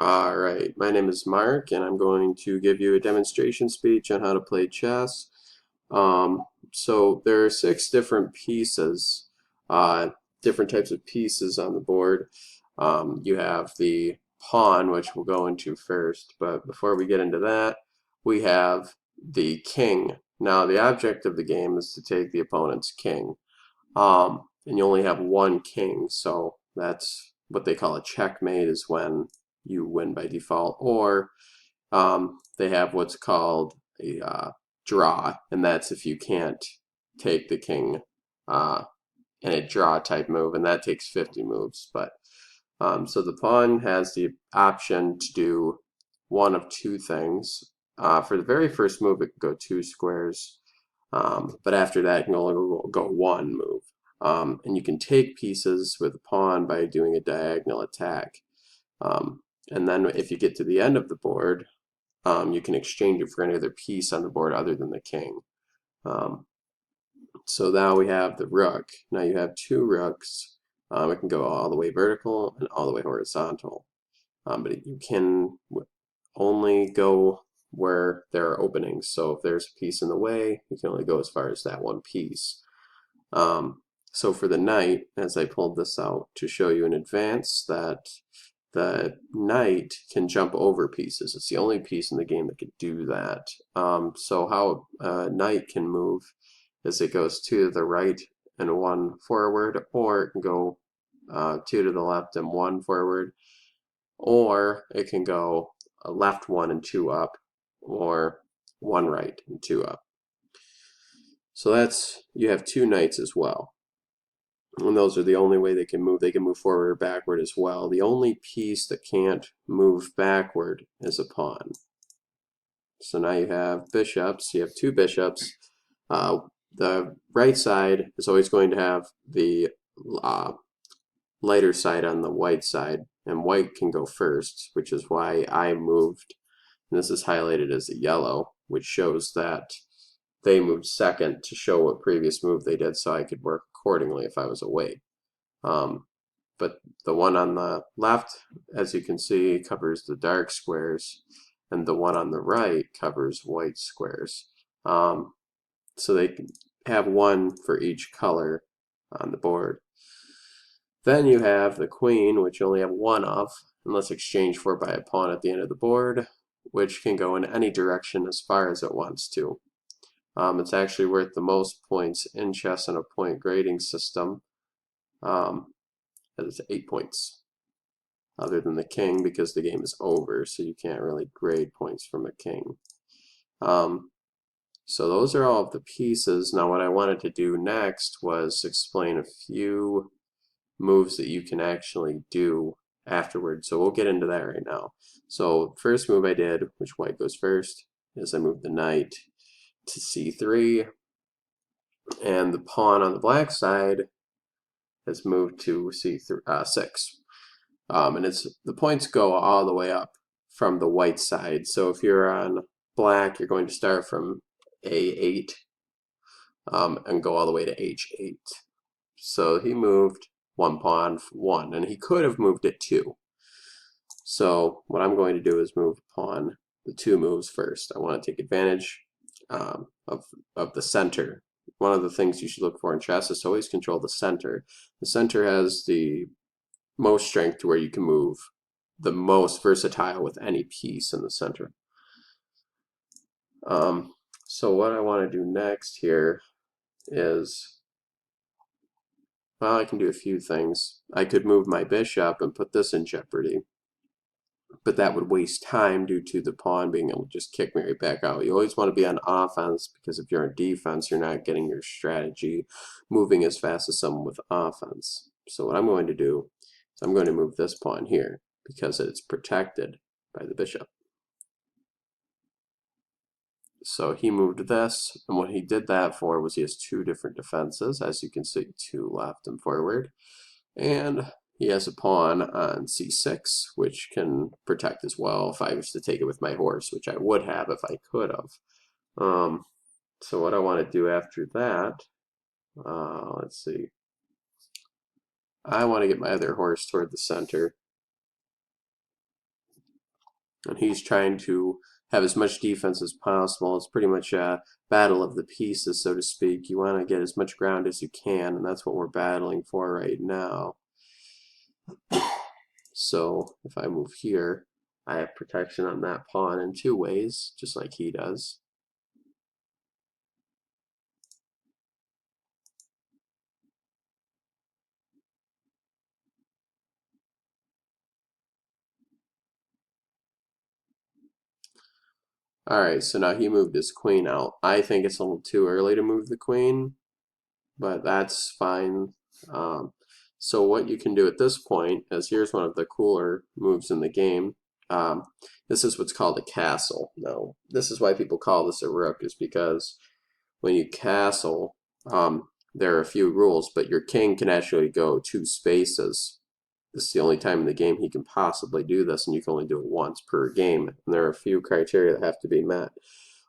Alright, my name is Mark, and I'm going to give you a demonstration speech on how to play chess. So there are six different pieces, uh, different types of pieces on the board. You have the pawn, which we'll go into first, but before we get into that, we have the king. Now, the object of the game is to take the opponent's king. And you only have one king, so that's what they call a checkmate, is when you win by default, or they have what's called a draw, and that's if you can't take the king uh, in a draw type move, and that takes 50 moves. But so the pawn has the option to do one of two things. For the very first move, it can go two squares, but after that, it can only go one move. And you can take pieces with a pawn by doing a diagonal attack. Um, and then if you get to the end of the board, you can exchange it for any other piece on the board other than the king. Um, so now we have the rook. Now you have two rooks. It can go all the way vertical and all the way horizontal. But you can only go where there are openings. So if there's a piece in the way, you can only go as far as that one piece. So for the knight, as I pulled this out to show you in advance, that the knight can jump over pieces. It's the only piece in the game that can do that. So how a knight can move is it goes two to the right and one forward, or it can go two to the left and one forward, or it can go a left one and two up, or one right and two up. So that's, you have two knights as well. And those are the only way they can move. They can move forward or backward as well. The only piece that can't move backward is a pawn. So now you have bishops. You have two bishops. The right side is always going to have the lighter side on the white side, and white can go first, which is why I moved. And this is highlighted as a yellow, which shows that they moved second to show what previous move they did, so I could work accordingly if I was away. But the one on the left, as you can see, covers the dark squares, and the one on the right covers white squares. So they can have one for each color on the board. Then you have the queen, which you only have one of, unless exchanged for by a pawn at the end of the board, which can go in any direction as far as it wants to. It's actually worth the most points in chess in a point grading system. It's 8 points, other than the king, because the game is over, so you can't really grade points from a king. So those are all of the pieces. Now what I wanted to do next was explain a few moves that you can actually do afterwards. So we'll get into that right now. So first move I did, which white goes first, is I moved the knight to c3, and the pawn on the black side has moved to c6. And the points go all the way up from the white side. So if you're on black, you're going to start from a8 and go all the way to h8. So he moved one pawn, one, and he could have moved it two. So what I'm going to do is move pawn the two moves first. I want to take advantage of the center. One of the things you should look for in chess is to always control the center. The center has the most strength to where you can move the most versatile with any piece in the center. So what I want to do next here is, well, I can do a few things. I could move my bishop and put this in jeopardy, but that would waste time due to the pawn being able to just kick me right back out. You always want to be on offense, because if you're on defense, you're not getting your strategy moving as fast as someone with offense. So what I'm going to do is I'm going to move this pawn here, because it's protected by the bishop. So he moved this, and what he did that for was he has two different defenses, as you can see, two left and forward. And he has a pawn on c6, which can protect as well if I was to take it with my horse, which I would have if I could have. So what I want to do after that, let's see. I want to get my other horse toward the center. and he's trying to have as much defense as possible. It's pretty much a battle of the pieces, so to speak. You want to get as much ground as you can, and that's what we're battling for right now. So if I move here, I have protection on that pawn in two ways, just like he does. Alright, so now he moved his queen out. I think it's a little too early to move the queen, but that's fine. Um, so what you can do at this point is, here's one of the cooler moves in the game. Um, this is what's called a castle. Now, this is why people call this a rook, is because when you castle, there are a few rules, but your king can actually go two spaces. This is the only time in the game he can possibly do this, and you can only do it once per game. And there are a few criteria that have to be met.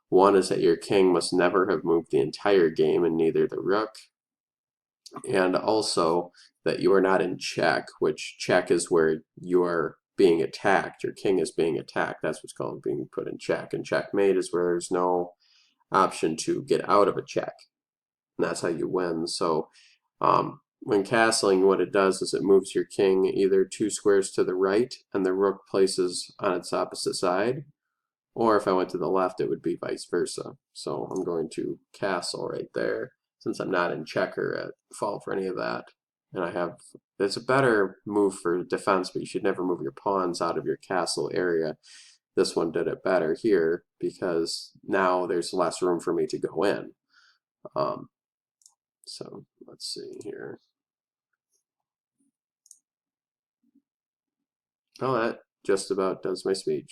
One is that your king must never have moved the entire game, and neither the rook, and also that you are not in check, which check is where you are being attacked. Your king is being attacked. That's what's called being put in check. And checkmate is where there's no option to get out of a check. And that's how you win. So when castling, what it does is it moves your king either two squares to the right and the rook places on its opposite side, or if I went to the left, it would be vice versa. So I'm going to castle right there, since I'm not in checker at fault for any of that. And I have, it's a better move for defense, but you should never move your pawns out of your castle area. This one did it better here because now there's less room for me to go in. So let's see here. Oh, that just about does my speech.